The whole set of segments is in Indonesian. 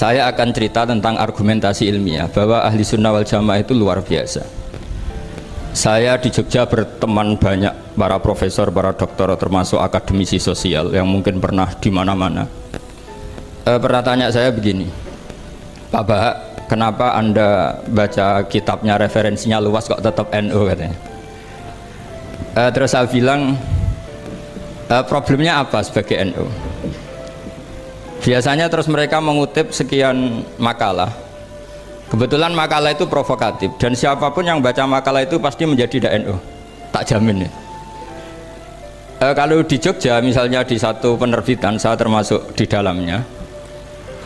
Saya akan cerita tentang argumentasi ilmiah bahwa ahli sunnah wal jamaah itu luar biasa. Saya di Jogja berteman banyak para profesor, para doktor, termasuk akademisi sosial yang mungkin pernah di mana-mana. Pernah tanya saya begini, Pak Bahak, kenapa Anda baca kitabnya referensinya luas kok tetap NU katanya. Terus saya bilang, problemnya apa sebagai NU? Biasanya terus mereka mengutip sekian makalah. Kebetulan makalah itu provokatif dan siapapun yang baca makalah itu pasti menjadi NU, tak jamin ya. Kalau di Jogja misalnya di satu penerbitan, saya termasuk di dalamnya,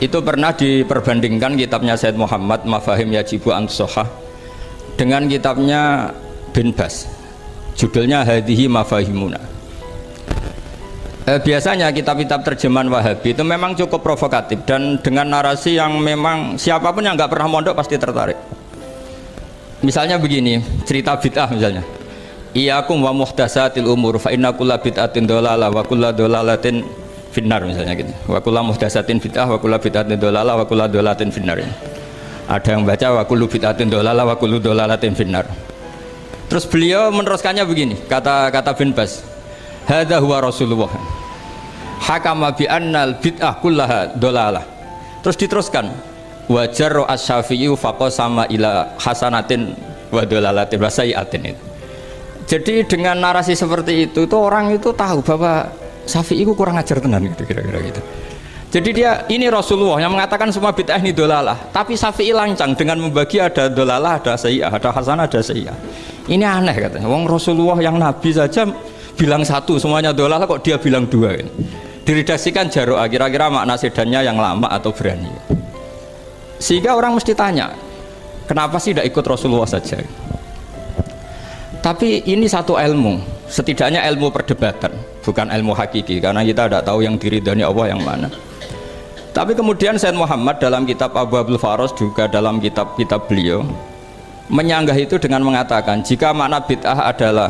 itu pernah diperbandingkan kitabnya Said Muhammad Mafahim Yajibu Antusohah dengan kitabnya Bin Bas, judulnya Hadihi Mafahimuna. Biasanya kitab-kitab terjemahan Wahabi itu memang cukup provokatif dan dengan narasi yang memang siapapun yang nggak pernah mondok pasti tertarik. Misalnya begini, cerita bid'ah misalnya, Iyyakum wa muhdatsatil umur fa inna kulla bid'atin dhalalah wa kulla dhalalatin finnar, misalnya gitu. Wa kulla muhdatsatin bid'ah wa kulla bid'atin dhalalah wa kulla dhalalatin finnar. Ada yang baca wa kullu bid'atin dhalalah wa kullu dhalalatin finnar. Terus beliau meneruskannya begini, kata Bin Bas, hadza huwa Rasulullah hakama bi annal bid'ah kullaha dhalalah. Terus diteruskan wajar asy-Syafi'i faqasama ila hasanatin wa dhalalatin wa sayyi'atin. Jadi dengan narasi seperti itu orang itu tahu bahwa Syafi'i itu kurang ajar tenan gitu, kira-kira gitu. Jadi dia ini Rasulullah yang mengatakan semua bid'ah ini dhalalah, tapi Syafi'i lancang dengan membagi ada dhalalah, ada sayyi'ah, ada hasanah, ada sayyi'ah. Ini aneh katanya. Wong Rasulullah yang nabi saja bilang satu semuanya dhalalah, kok dia bilang dua kan? Diredaksikan Jaro'ah, kira-kira makna sedannya yang lama atau berani, sehingga orang mesti tanya kenapa sih tidak ikut Rasulullah saja. Tapi ini satu ilmu, setidaknya ilmu perdebatan, bukan ilmu hakiki, karena kita tidak tahu yang diridhani Allah yang mana. Tapi kemudian Said Muhammad dalam kitab Abwaabul Faros, juga dalam kitab-kitab beliau menyanggah itu dengan mengatakan jika makna bid'ah adalah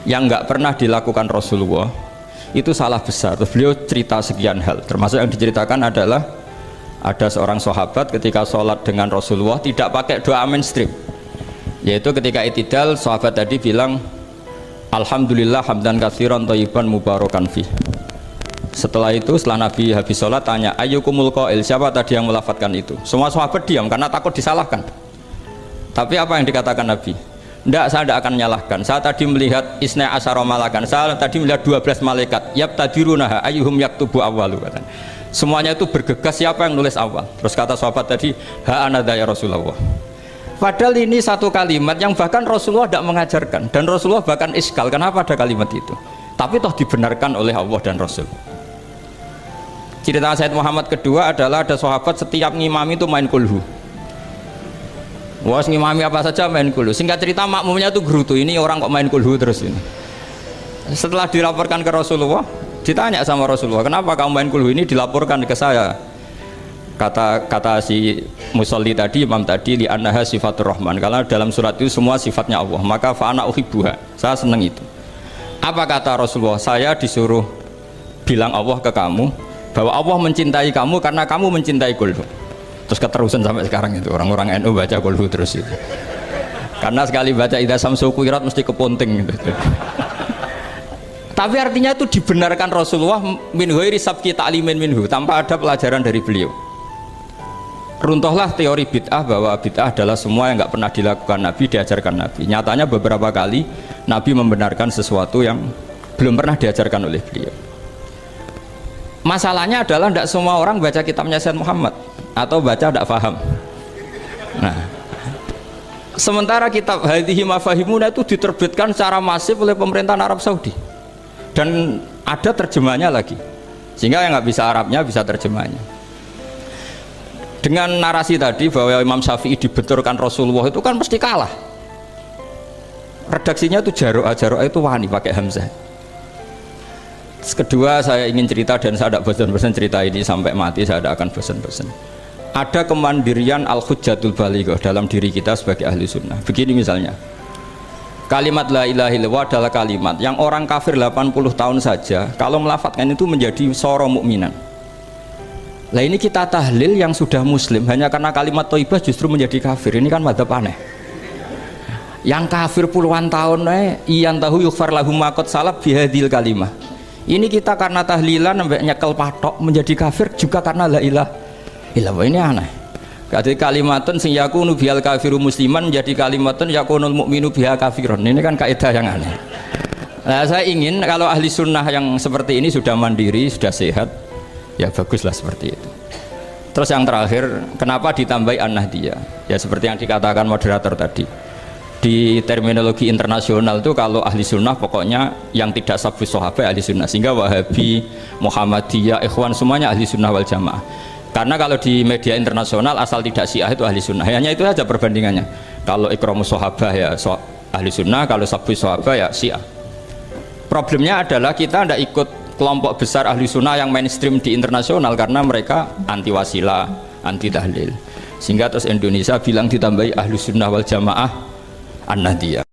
yang nggak pernah dilakukan Rasulullah, itu salah besar. Terus beliau cerita sekian hal, termasuk yang diceritakan adalah ada seorang sahabat ketika sholat dengan Rasulullah tidak pakai doa mainstream, yaitu ketika i'tidal sahabat tadi bilang alhamdulillah hamdan katsiran thayyiban mubarakan fih. Setelah itu setelah Nabi habis sholat tanya ayyukumul qail, siapa tadi yang melafadzkan itu? Semua sahabat diam karena takut disalahkan. Tapi apa yang dikatakan Nabi? Tidak, saya tidak akan menyalahkan. Saya tadi melihat isna asyara malakan. Saya tadi melihat 12 malaikat. Yabtadirunaha ayyuhum yaktubu awwalu. Semuanya itu bergegas siapa yang nulis awal. Terus kata sahabat tadi, ha anadha ya Rasulullah. Padahal ini satu kalimat yang bahkan Rasulullah tidak mengajarkan. Dan Rasulullah bahkan iskal, kenapa ada kalimat itu? Tapi toh dibenarkan oleh Allah dan Rasul. Cerita Said Muhammad kedua adalah ada sahabat setiap ngimami itu main kulhu. Wah, ngimami apa saja main kulhu. Singkat cerita makmumnya itu gerutu, ini orang kok main kulhu terus ini. Setelah dilaporkan ke Rasulullah, ditanya sama Rasulullah, kenapa kamu main kulhu? Ini dilaporkan ke saya. Kata si musolli tadi, imam tadi, li annaha sifatur rahman, karena dalam surat itu semua sifatnya Allah, maka fa'ana uhibbuha, saya senang itu. Apa kata Rasulullah? Saya disuruh bilang Allah ke kamu bahwa Allah mencintai kamu karena kamu mencintai kulhu. Terus keterusan sampai sekarang itu orang-orang NU baca kulhu terus itu, karena sekali baca idza samsu kuwirat mesti keponting gitu. Tapi artinya itu dibenarkan Rasulullah min ghairi sabqi ta'limin minhu, tanpa ada pelajaran dari beliau. Runtuhlah teori bid'ah bahwa bid'ah adalah semua yang nggak pernah dilakukan Nabi diajarkan Nabi. Nyatanya beberapa kali Nabi membenarkan sesuatu yang belum pernah diajarkan oleh beliau. Masalahnya adalah tidak semua orang baca kitabnya Said Muhammad atau baca tidak paham. Nah, sementara kitab Hadihi Mafahimuna itu diterbitkan secara masif oleh pemerintahan Arab Saudi dan ada terjemahnya lagi, sehingga yang nggak bisa Arabnya bisa terjemahnya. Dengan narasi tadi bahwa Imam Syafi'i dibenturkan Rasulullah itu kan pasti kalah. Redaksinya itu Jaro'ah itu wani pakai hamzah. Kedua, saya ingin cerita dan saya tidak bosan-bosan cerita ini sampai mati, saya tidak akan bosan-bosan. Ada kemandirian al-hujjatul balighah dalam diri kita sebagai ahli sunnah. Begini misalnya, kalimat la ilaha illallah adalah kalimat yang orang kafir 80 tahun saja kalau melafadzkan itu menjadi soro mukminan. Lah ini kita tahlil yang sudah muslim hanya karena kalimat thayyibah justru menjadi kafir. Ini kan madzhab aneh. Yang kafir puluhan tahun iyan tahu yukfar lahum maqad salab bihadil kalimah. Ini kita karena tahlilan sampai nyekel patok menjadi kafir juga karena la ilaha illallah. Ini aneh. Jadi kalimatun sing yakunu bihal kafiru musliman menjadi kalimatun yakunul mukminu biha kafirun. Ini kan kaidah yang aneh. Nah, saya ingin kalau ahli sunnah yang seperti ini sudah mandiri, sudah sehat, ya baguslah seperti itu. Terus yang terakhir, kenapa ditambahi an-nahdiyah? Ya seperti yang dikatakan moderator tadi. Di terminologi internasional itu kalau ahli sunnah pokoknya yang tidak sabus sahabat ahli sunnah, sehingga Wahabi, Muhammadiyah, Ikhwan semuanya ahli sunnah wal jamaah. Karena kalau di media internasional asal tidak Syiah itu ahli sunnah, hanya itu saja perbandingannya. Kalau ikramus sahabat ya ahli sunnah, kalau sabus sahabat ya Syiah. Problemnya adalah kita tidak ikut kelompok besar ahli sunnah yang mainstream di internasional karena mereka anti wasilah, anti tahlil, sehingga terus Indonesia bilang ditambahi ahli sunnah wal jamaah an-nahdiyah.